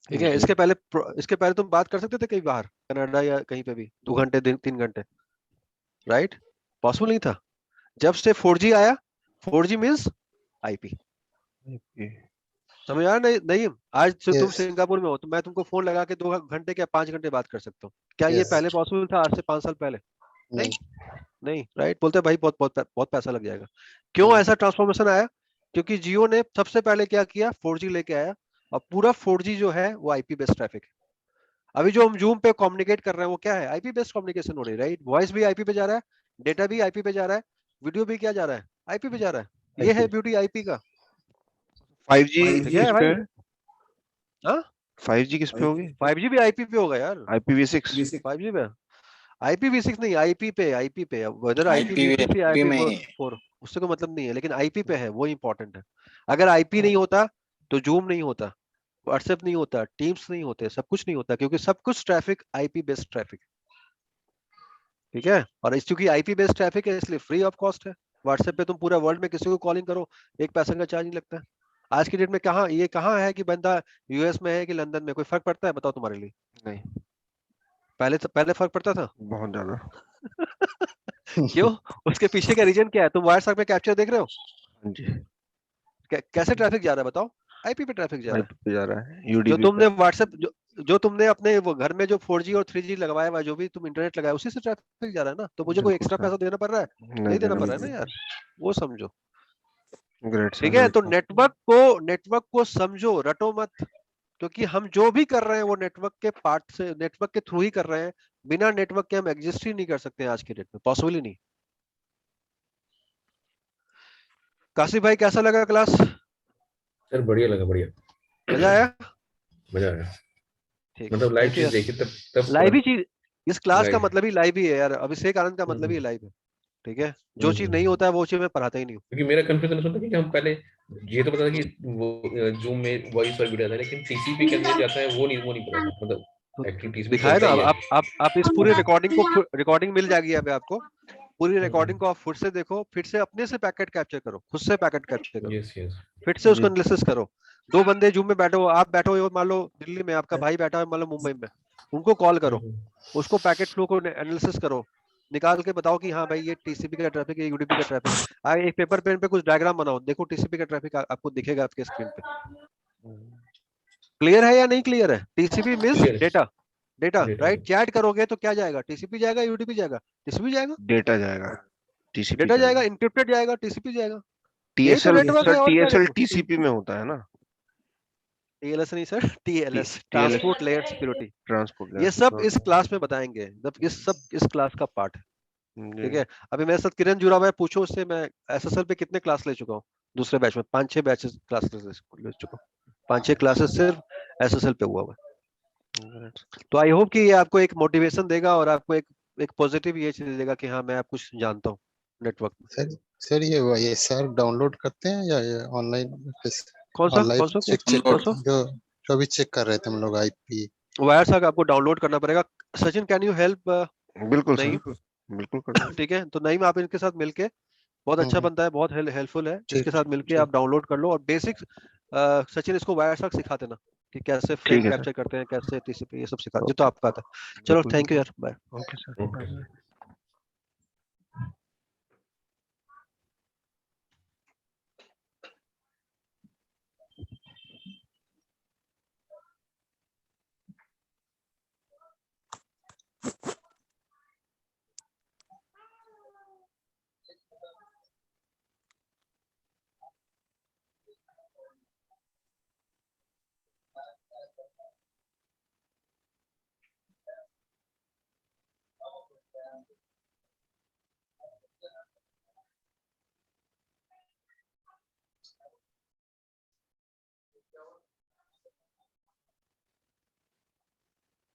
ठीक है, जी। इसके पहले तुम बात कर सकते थे कहीं बाहर, कनाडा या कहीं पे भी 2 घंटे 3 घंटे, राइट, पॉसिबल नहीं था। जब से 4G आया, 4G मीन्स आईपी। समझ आया नहीं, नहीं, आज से तुम यस सिंगापुर में हो तो मैं तुमको फोन लगा के 2 घंटे या 5 घंटे बात कर सकता हूँ, क्या ये यस पहले पॉसिबल था, आज से 5 साल पहले? नहीं, नहीं नहीं, राइट, बोलते हैं भाई बहुत बहुत बहुत पैसा लग जाएगा। क्यों ऐसा ट्रांसफॉर्मेशन आया, क्योंकि जियो ने सबसे पहले क्या किया, 4G लेके आया, और पूरा 4G जो है वो आईपी बेस्ड ट्रैफिक है। अभी जो हम जूम पे कम्युनिकेट कर रहे हैं वो क्या है, आईपी बेस्ड कम्युनिकेशन हो रही है, राइट, वॉइस भी आईपी पे जा रहा है, डेटा भी आईपी पे जा रहा है, वीडियो भी क्या जा रहा है, आईपी पे जा रहा है। ये है ब्यूटी आईपी का। 5G ठीक है किस पे भाई, है? हाँ, 5G किस पे होगी? 5G भी आईपी पे होगा यार। IPv6। 5G पे IPv6 नहीं, आईपी पे वेदर आईपी IPv6 या आईपी में ही है। IPv4 उससे कोई मतलब नहीं है, लेकिन आईपी पे है, वो इंपॉर्टेंट है। अगर आईपी नहीं होता तो जूम नहीं होता, व्हाट्सएप नहीं होता, टीम्स नहीं होते, सब कुछ नहीं होता, क्योंकि सब कुछ ट्रैफिक आईपी बेस्ड ट्रैफिक। ठीक है, और चूंकि आईपी बेस्ड ट्रैफिक है इसलिए फ्री ऑफ कॉस्ट है। व्हाट्सएप पे तुम पूरा वर्ल्ड में किसी को कॉलिंग करो, एक पैसे का चार्ज नहीं लगता है। आज की डेट में कहाँ है कि बंदा यूएस में है कि लंदन में, कोई फर्क पड़ता है बताओ तुम्हारे लिए? नहीं, पहले फर्क पड़ता था। बहुत ज्यादा। क्यों, उसके पीछे का रीजन क्या है, तुम व्हाट्सएप में कैप्चर देख रहे हो, हाँ जी। कैसे ट्रैफिक जा रहा है बताओ, आईपी पे ट्रैफिक जा रहा IP पे जा रहा है, है। जो UDP पे। तुमने व्हाट्सएप जो तुमने अपने वो घर में जो 4G और 3G लगवाया हुआ है, जो भी तुम इंटरनेट लगाया उसी से ट्रैफिक जा रहा है ना, तो मुझे कोई बिल्कुल एक्स्ट्रा सर, पैसा देना पड़ रहा है? नहीं नहीं देना देना पड़ रहा है पड़ेगा। ना यार, वो समझो। ग्रेट ठीक सर। है, तो नेटवर्क को समझो, रटो मत, क्योंकि हम जो भी कर रहे हैं वो नेटवर्क के पार्ट से, नेटवर्क के थ्रू ही कर रहे हैं। बिना नेटवर्क के हम एग्जिस्ट ही नहीं कर सकते आज की डेट में, पॉसिबल ही नहीं। काशिफ भाई कैसा लगा क्लास, सर बढ़िया लगा, बढ़िया, मजा आया? मजा आया। ठीक है, मतलब लाइव थैंक यू चीज यार। देखी तब लाइव पता। ही चीज, इस क्लास का लाइव। मतलब ही लाइव ही है यार, अभिषेक आनंद का मतलब ही हम्म। लाइव है। ठीक है, जो चीज नहीं होता है वो चीज मैं पढ़ाता ही नहीं हूँ। क्योंकि मेरा कंफ्यूजन सुनता कि हम पहले ये तो पता था कि वो जूम में वॉइस और वीडियो आता है, लेकिन टीसीपी कैसे जाता है वो नहीं पता था, मतलब तो एक्चुअली टीसीपी दिखाए चलता ना, ही है। आप इस पूरी रिकॉर्डिंग को, रिकॉर्डिंग मिल जाएगी अभी आपको, पूरी रिकॉर्डिंग को आप फिर से देखो, फिर से अपने से पैकेट कैप्चर करो, खुद से पैकेट कैप्चर करो, यस यस। फिर से उसको जी। एनालिसिस करो। दो बंदे जूम में बैठे हो, आप बैठे हो मान लो दिल्ली में, आपका भाई बैठा है मान लो मुंबई में, उनको कॉल करो, उसको पैकेट फ्लो को एनालिसिस करो, निकाल के बताओ कि हाँ भाई ये टीसीपी का ट्रैफिक है, यूडीपी का ट्रैफिक है। एक पेपर पेन पे कुछ डायग्राम बनाओ, देखो टीसीपी का ट्रैफिक आपको दिखेगा आपके स्क्रीन पे। क्लियर है या नहीं क्लियर है? TCP means clear data, data, data. Right, chat करोगे तो क्या जाएगा, टीसीपी जाएगा, यूडीपी जाएगा, टीसीपी जाएगा, डेटा जाएगा, TCP डेटा का जाएगा, नहीं। इंक्रिप्टेड जाएगा, टीसीपी जाएगा। यही तो TSL नेटवर्क सर, है, और क्या TSL देखो। TCP में होता है ना? टीएलएस नहीं sir, TLS, TLS transport layer security. Transport ये सब लेयर। इस क्लास में बताएंगे, जब इस सब इस क्लास का पार्ट है। ठीक है। अभी मेरे साथ किरण जुड़ा हुआ है, पूछो उससे मैं एसएसएल पे कितने क्लास ले चुका हूँ दूसरे बैच में, 5-6 बैचेस क्लासेस ले चुका हूँ, 5-6 क्लासेस सिर्फ एसएसएल पे हुआ है। तो आई होप कि ये आपको एक मोटिवेशन देगा और आपको एक पॉजिटिव ये चीज देगा कि हाँ मैं आप कुछ जानता हूँ नेटवर्क में। सर ये सर डाउनलोड करते हैं या ये ऑनलाइन कौन सा ऑनलाइन चेक कौन सा जो भी चेक कर रहे थे हम लोग आईपी? वायर साग आपको डाउनलोड करना पड़ेगा। Sachin can you help? बिल्कुल नहीं सर, बिल्कुल कर ठीक है, तो नहीं आप इनके साथ मिलके, बहुत अच्छा हम्म, बनता है, बहुत हेल्पफुल है, ठीक इसके साथ मिलके ठीक आप डाउनलोड कर लो और बेसिक्स सचिन इसको वायर साग सिखा देना कि कैसे फ्रेम ठीक है सर, कैप्चर करते हैं, कैसे टीसीपी, ये सब सिखा जो तो आपका आता है। चलो बिल्कुल थैंक यू यार, बाय। Okay sir. ओके